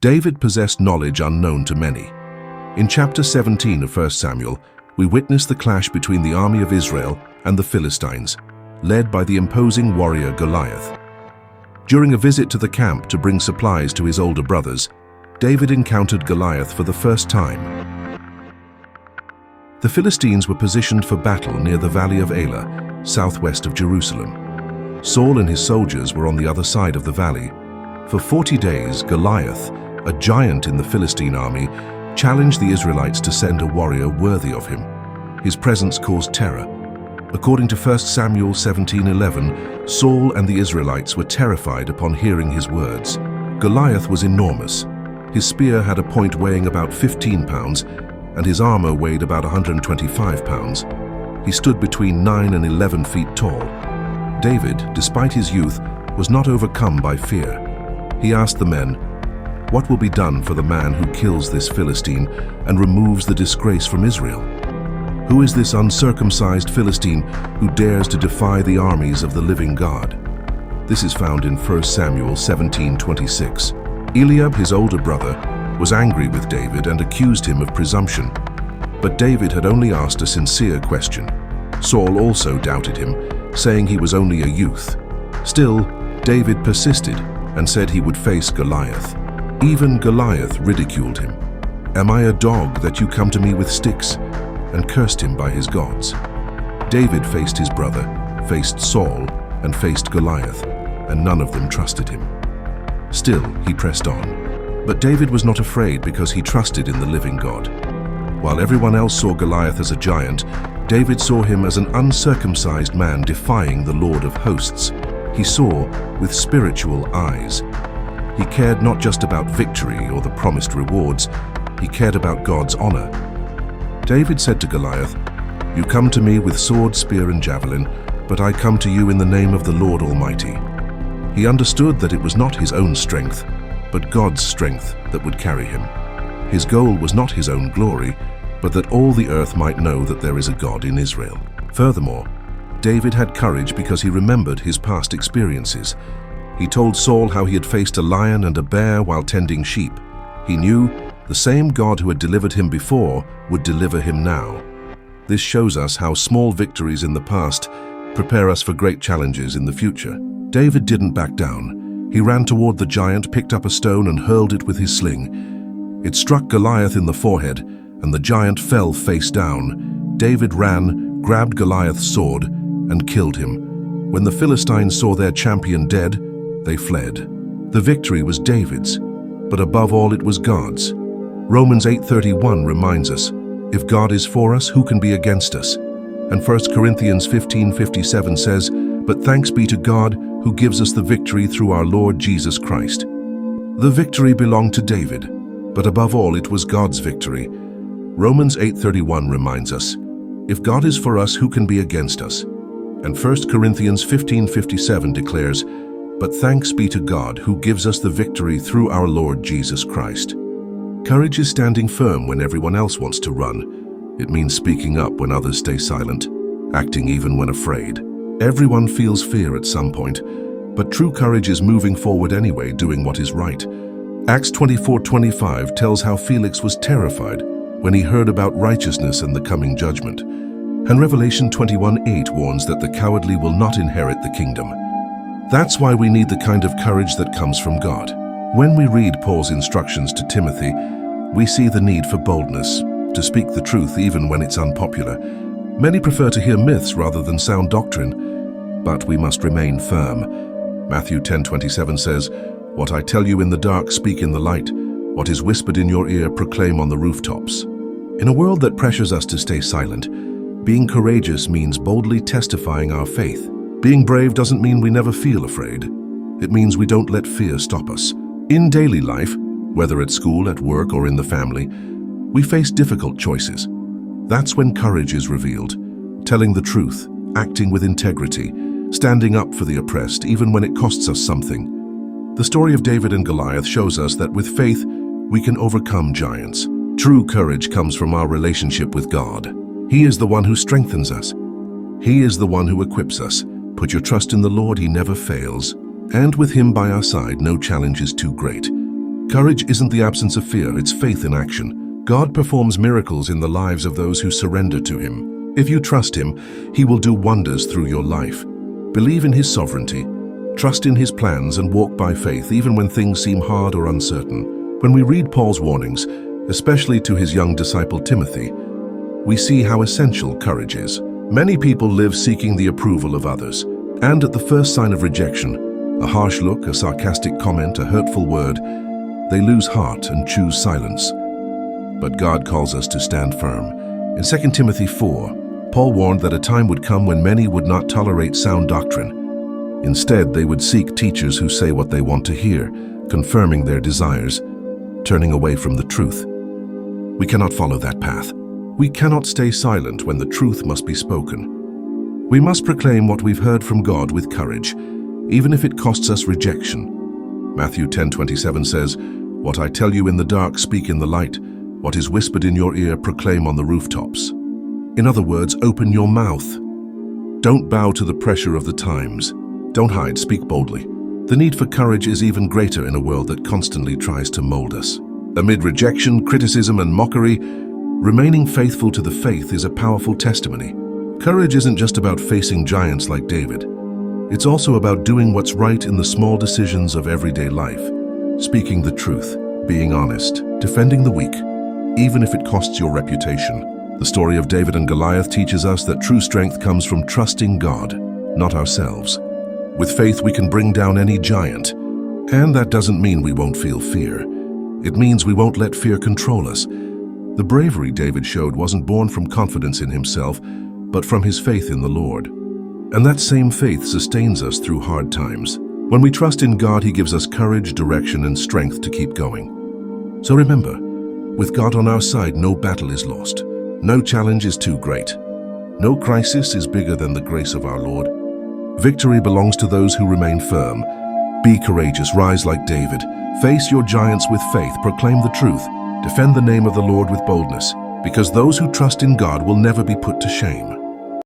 David possessed knowledge unknown to many. In chapter 17 of 1 Samuel, we witness the clash between the army of Israel and the Philistines, led by the imposing warrior Goliath. During a visit to the camp to bring supplies to his older brothers, David encountered Goliath for the first time. The Philistines were positioned for battle near the valley of Elah, southwest of Jerusalem. Saul and his soldiers were on the other side of the valley. For 40 days, Goliath, a giant in the Philistine army, challenged the Israelites to send a warrior worthy of him. His presence caused terror. According to 1 Samuel 17:11, Saul and the Israelites were terrified upon hearing his words. Goliath was enormous. His spear had a point weighing about 15 pounds, and his armor weighed about 125 pounds. He stood between 9 and 11 feet tall. David, despite his youth, was not overcome by fear. He asked the men, "What will be done for the man who kills this Philistine and removes the disgrace from Israel? Who is this uncircumcised Philistine who dares to defy the armies of the living God?" This is found in 1 Samuel 17:26. Eliab, his older brother, was angry with David and accused him of presumption. But David had only asked a sincere question. Saul also doubted him, saying he was only a youth. Still, David persisted and said he would face Goliath. Even Goliath ridiculed him. "Am I a dog that you come to me with sticks?" and cursed him by his gods. David faced his brother, faced Saul, and faced Goliath, and none of them trusted him. Still, he pressed on. But David was not afraid because he trusted in the living God. While everyone else saw Goliath as a giant, David saw him as an uncircumcised man defying the Lord of hosts. He saw with spiritual eyes. He cared not just about victory or the promised rewards, he cared about God's honor. David said to Goliath, "You come to me with sword, spear, and javelin, but I come to you in the name of the Lord Almighty." He understood that it was not his own strength, but God's strength that would carry him. His goal was not his own glory, but that all the earth might know that there is a God in Israel. Furthermore, David had courage because he remembered his past experiences. He told Saul how he had faced a lion and a bear while tending sheep. He knew the same God who had delivered him before would deliver him now. This shows us how small victories in the past prepare us for great challenges in the future. David didn't back down. He ran toward the giant, picked up a stone, and hurled it with his sling. It struck Goliath in the forehead, and the giant fell face down. David ran, grabbed Goliath's sword, and killed him. When the Philistines saw their champion dead, they fled. The victory was David's, but above all it was God's. Romans 8:31 reminds us, "If God is for us, who can be against us?" And 1 Corinthians 15:57 says, "But thanks be to God who gives us the victory through our Lord Jesus Christ." The victory belonged to David, but above all it was God's victory. Romans 8:31 reminds us, "If God is for us, who can be against us?" And 1 Corinthians 15:57 declares, "But thanks be to God who gives us the victory through our Lord Jesus Christ." Courage is standing firm when everyone else wants to run. It means speaking up when others stay silent, acting even when afraid. Everyone feels fear at some point, but true courage is moving forward anyway, doing what is right. Acts 24:25 tells how Felix was terrified when he heard about righteousness and the coming judgment. And Revelation 21:8 warns that the cowardly will not inherit the kingdom. That's why we need the kind of courage that comes from God. When we read Paul's instructions to Timothy, we see the need for boldness, to speak the truth even when it's unpopular. Many prefer to hear myths rather than sound doctrine, but we must remain firm. Matthew 10:27 says, "What I tell you in the dark, speak in the light. What is whispered in your ear, proclaim on the rooftops." In a world that pressures us to stay silent, being courageous means boldly testifying our faith. Being brave doesn't mean we never feel afraid. It means we don't let fear stop us. In daily life, whether at school, at work, or in the family, we face difficult choices. That's when courage is revealed, telling the truth, acting with integrity, standing up for the oppressed, even when it costs us something. The story of David and Goliath shows us that with faith, we can overcome giants. True courage comes from our relationship with God. He is the one who strengthens us. He is the one who equips us. Put your trust in the Lord, He never fails. And with Him by our side, no challenge is too great. Courage isn't the absence of fear, it's faith in action. God performs miracles in the lives of those who surrender to Him. If you trust Him, He will do wonders through your life. Believe in His sovereignty, trust in His plans, and walk by faith even when things seem hard or uncertain. When we read Paul's warnings, especially to his young disciple Timothy, we see how essential courage is. Many people live seeking the approval of others, and at the first sign of rejection, a harsh look, a sarcastic comment, a hurtful word, they lose heart and choose silence. But God calls us to stand firm. In 2 Timothy 4, Paul warned that a time would come when many would not tolerate sound doctrine. Instead, they would seek teachers who say what they want to hear, confirming their desires, turning away from the truth. We cannot follow that path. We cannot stay silent when the truth must be spoken. We must proclaim what we've heard from God with courage, even if it costs us rejection. Matthew 10:27 says, "What I tell you in the dark, speak in the light. What is whispered in your ear, proclaim on the rooftops." In other words, open your mouth. Don't bow to the pressure of the times. Don't hide, speak boldly. The need for courage is even greater in a world that constantly tries to mold us. Amid rejection, criticism, and mockery, remaining faithful to the faith is a powerful testimony. Courage isn't just about facing giants like David. It's also about doing what's right in the small decisions of everyday life. Speaking the truth, being honest, defending the weak, even if it costs your reputation. The story of David and Goliath teaches us that true strength comes from trusting God, not ourselves. With faith, we can bring down any giant. And that doesn't mean we won't feel fear. It means we won't let fear control us. The bravery David showed wasn't born from confidence in himself, but from his faith in the Lord. And that same faith sustains us through hard times. When we trust in God, He gives us courage, direction, and strength to keep going. So remember, with God on our side, no battle is lost. No challenge is too great. No crisis is bigger than the grace of our Lord. Victory belongs to those who remain firm. Be courageous, rise like David. Face your giants with faith, proclaim the truth. Defend the name of the Lord with boldness, because those who trust in God will never be put to shame.